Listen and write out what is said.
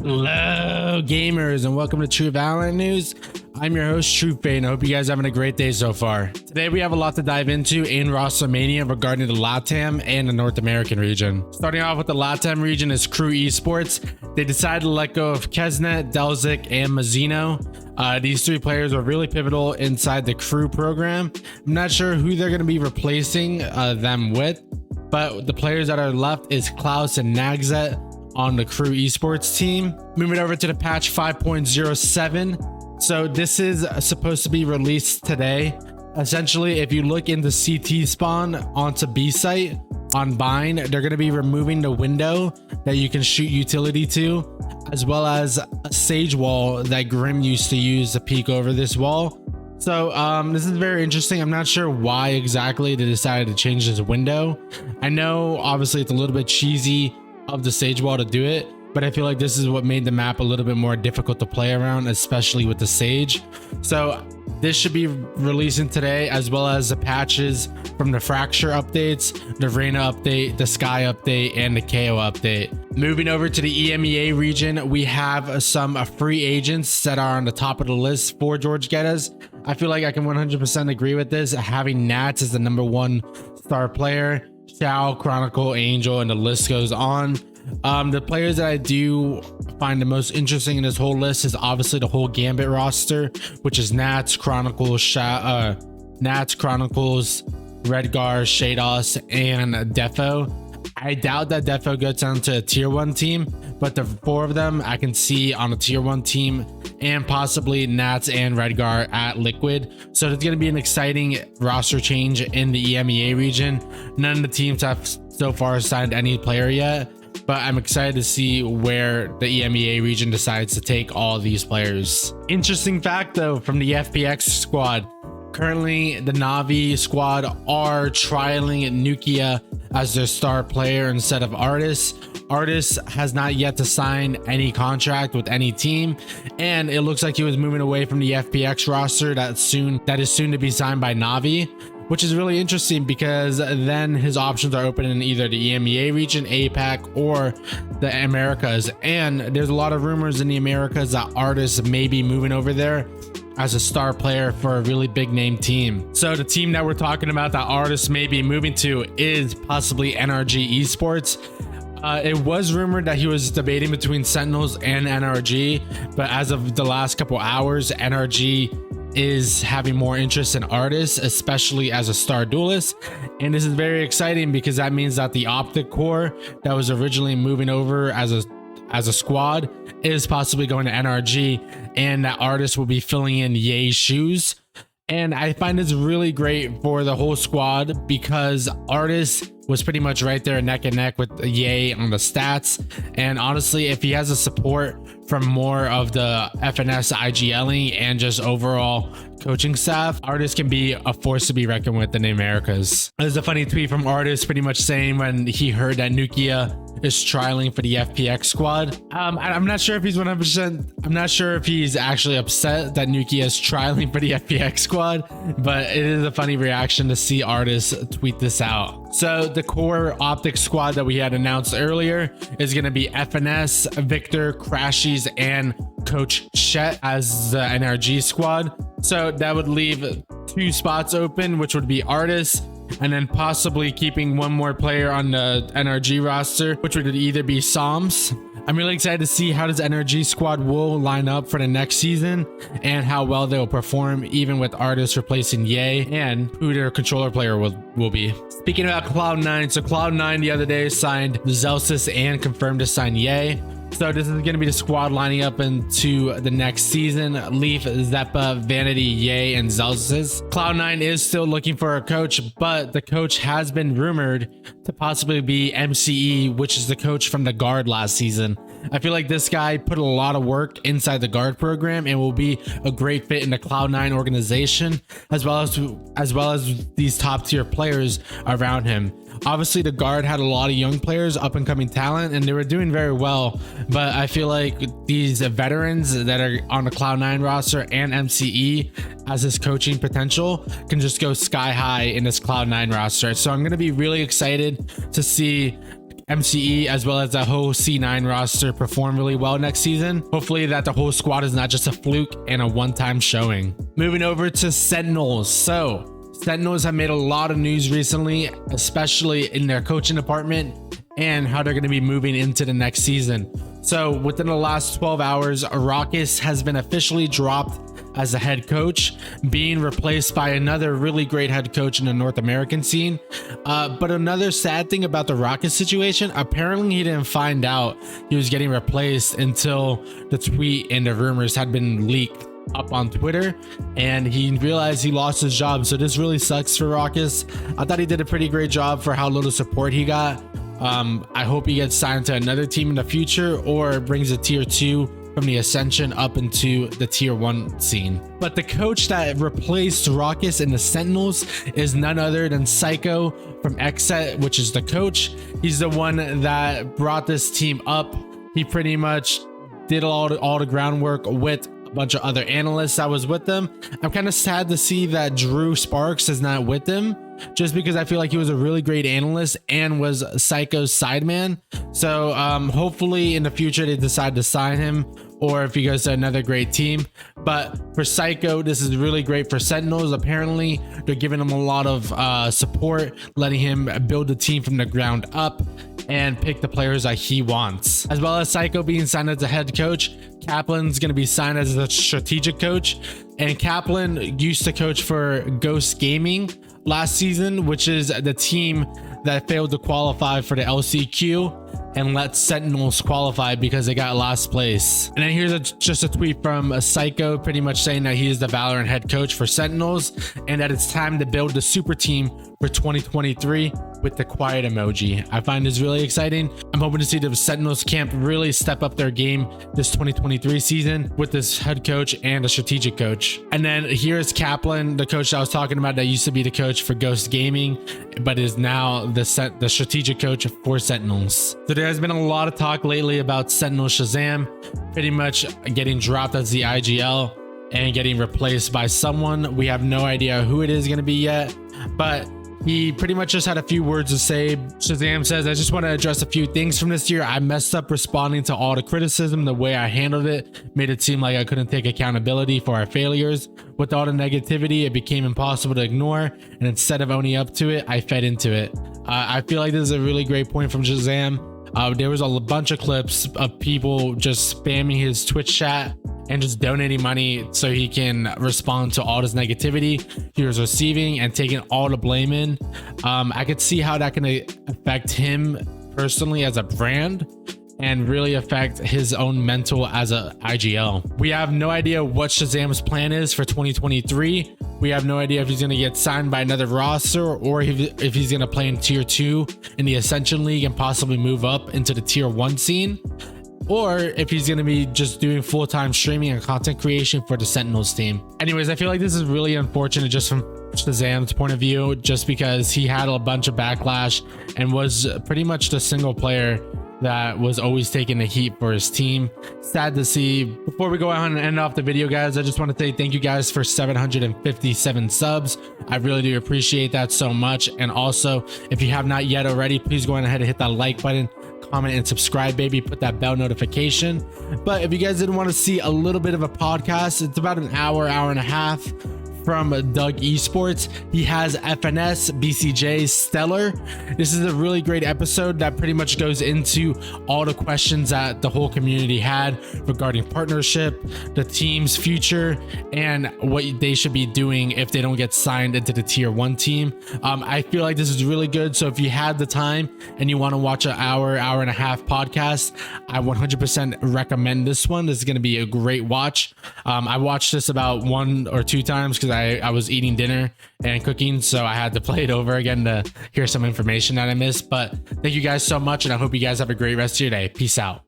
Hello gamers and welcome to True Valorant News. I'm your host True Fate and I hope you guys are having a great day so far. Today we have a lot to dive into in Rostermaina regarding the LATAM and the North American region. Starting off with the LATAM region is Kru Esports. They decided to let go of Kesnet, Delzik, and Mazzino. These three players are really pivotal inside the Kru program. I'm not sure who they're going to be replacing them with, but the players that are left is Klaus and Nagzet on the Kru Esports team. Moving over to the patch 5.07. So this is supposed to be released today. Essentially, if you look in the CT spawn onto B site on Bind, they're going to be removing the window that you can shoot utility to, as well as a sage wall that Grim used to use to peek over this wall. So this is very interesting. I'm not sure why exactly they decided to change this window. I know obviously it's a little bit cheesy of the sage wall to do it, but I feel like this is what made the map a little bit more difficult to play around, especially with the sage. So this should be releasing today, as well as the patches from the fracture updates, the Reyna update, the Sky update, and the KO update. Moving over to the EMEA region, we have some free agents that are on the top of the list for George Geddes. I feel like I can 100% agree with this, having Nats as the #1 star player, Shao, Chronicle, Angel, and the list goes on. The players that I do find the most interesting in this whole list is obviously the whole Gambit roster, which is Nats, Chronicles, Nats, Chronicles, Redgar, Shados, and Defo. I doubt that Defo gets onto a tier 1 team, but the 4 of them I can see on a tier 1 team, and possibly Nats and Redgar at Liquid. So it's going to be an exciting roster change in the EMEA region. None of the teams have so far signed any player yet, but I'm excited to see where the EMEA region decides to take all these players. Interesting fact though, from the FPX squad, currently the NAVI squad are trialing Nukkye as their star player instead of Ardiis. Ardiis has not yet to sign any contract with any team, and it looks like he was moving away from the FPX roster that is soon to be signed by NAVI, which is really interesting because then his options are open in either the EMEA region, APAC, or the Americas. And there's a lot of rumors in the Americas that Ardiis may be moving over there as a star player for a really big name team. So the team that we're talking about that Ardiis may be moving to is possibly NRG Esports. It was rumored that he was debating between Sentinels and NRG, but as of the last couple hours, NRG is having more interest in Ardiis, especially as a star duelist. And this is very exciting because that means that the Optic core that was originally moving over as a squad is possibly going to NRG, and that Ardiis will be filling in Ye's shoes. And I find this really great for the whole squad because Ardiis was pretty much right there neck and neck with Ye on the stats. And honestly, if he has a support from more of the FNS IGLing and just overall coaching staff, Ardiis can be a force to be reckoned with in the Americas. There's a funny tweet from Ardiis pretty much saying when he heard that Nukkye is trialing for the FPX squad. I'm not sure if he's 100%. I'm not sure if he's actually upset that Nukkye is trialing for the FPX squad, but it is a funny reaction to see Ardiis tweet this out. So the core Optic squad that we had announced earlier is going to be FNS, Victor, Crashies, and Coach Shet as the NRG squad. So that would leave 2 spots open, which would be Ardiis, and then possibly keeping 1 more player on the NRG roster, which would either be Psalms. I'm really excited to see how this NRG squad will line up for the next season and how well they will perform, even with Ardiis replacing Ye, and who their controller player will be. Speaking about Cloud9, so Cloud9 the other day signed Zelsis and confirmed to sign Ye. So this is going to be the squad lining up into the next season. Leaf, Zeppa, Vanity, Ye, and Zelsis. Cloud9 is still looking for a coach, but the coach has been rumored to possibly be MCE, which is the coach from the Guard last season. I feel like this guy put a lot of work inside the Guard program and will be a great fit in the Cloud9 organization, as well as these top tier players around him. Obviously, the Guard had a lot of young players, up and coming talent, and they were doing very well. But I feel like these veterans that are on the Cloud9 roster and MCE as his coaching potential can just go sky high in this Cloud9 roster. So I'm going to be really excited to see MCE as well as the whole C9 roster perform really well next season. Hopefully that the whole squad is not just a fluke and a one-time showing. Moving over to Sentinels. So Sentinels have made a lot of news recently, especially in their coaching department and how they're going to be moving into the next season. So within the last 12 hours, Ardiis has been officially dropped as the head coach, being replaced by another really great head coach in the North American scene. But another sad thing about the Ardiis situation, apparently he didn't find out he was getting replaced until the tweet and the rumors had been leaked up on Twitter, and he realized he lost his job. So this really sucks for Ardiis. I thought he did a pretty great job for how little support he got. I hope he gets signed to another team in the future or brings a tier 2 from the Ascension up into the tier 1 scene. But the coach that replaced Ardiis in the Sentinels is none other than Syko from XSET, which is the coach. He's the one that brought this team up. He pretty much did all the groundwork with a bunch of other analysts that was with them. I'm kind of sad to see that Drew Sparks is not with them, just because I feel like he was a really great analyst and was Syko's sideman. So hopefully in the future they decide to sign him, or if he goes to another great team. But for Syko, this is really great for Sentinels. Apparently they're giving him a lot of support, letting him build the team from the ground up and pick the players that he wants. As well as Syko being signed as a head coach, Kaplan's going to be signed as the strategic coach. And Kaplan used to coach for Ghost Gaming last season, which is the team that failed to qualify for the LCQ and let Sentinels qualify because they got last place. And then here's just a tweet from Syko pretty much saying that he is the Valorant head coach for Sentinels and that it's time to build the super team for 2023 with the quiet emoji. I find this really exciting. I'm hoping to see the Sentinels camp really step up their game this 2023 season with this head coach and a strategic coach. And then here's Kaplan, the coach I was talking about that used to be the coach for Ghost Gaming, but is now the strategic coach for Sentinels. So there has been a lot of talk lately about Sentinels ShahZam pretty much getting dropped as the IGL and getting replaced by someone. We have no idea who it is going to be yet, but he pretty much just had a few words to say. ShahZam says, I just want to address a few things from this year. I messed up responding to all the criticism. The way I handled it made it seem like I couldn't take accountability for our failures. With all the negativity, it became impossible to ignore. And instead of owning up to it, I fed into it. I feel like this is a really great point from ShahZam. There was a bunch of clips of people just spamming his Twitch chat and just donating money so he can respond to all this negativity he was receiving and taking all the blame in. I could see how that can affect him personally as a brand and really affect his own mental as a IGL. We have no idea what ShahZam's plan is for 2023. We have no idea if he's going to get signed by another roster or if he's going to play in tier 2 in the Ascension League and possibly move up into the tier 1 scene, or if he's going to be just doing full-time streaming and content creation for the Sentinels team. Anyways, I feel like this is really unfortunate just from ShahZam's point of view, just because he had a bunch of backlash and was pretty much the single player that was always taking the heat for his team. Sad to see. Before we go on and end off the video, guys, I just want to say thank you guys for 757 subs. I really do appreciate that so much. And also, if you have not yet already, please go ahead and hit that like button, comment, and subscribe, baby. Put that bell notification. But if you guys didn't want to see a little bit of a podcast, it's about an hour and a half from NRG Esports. He has FNS, BCJ, Stellar. This is a really great episode that pretty much goes into all the questions that the whole community had regarding partnership, the team's future, and what they should be doing if they don't get signed into the tier 1 team. I feel like this is really good. So if you had the time and you want to watch an hour and a half podcast, I 100% recommend this one. This is going to be a great watch. I watched this about 1 or 2 times because I was eating dinner and cooking, so I had to play it over again to hear some information that I missed. But thank you guys so much, and I hope you guys have a great rest of your day. Peace out.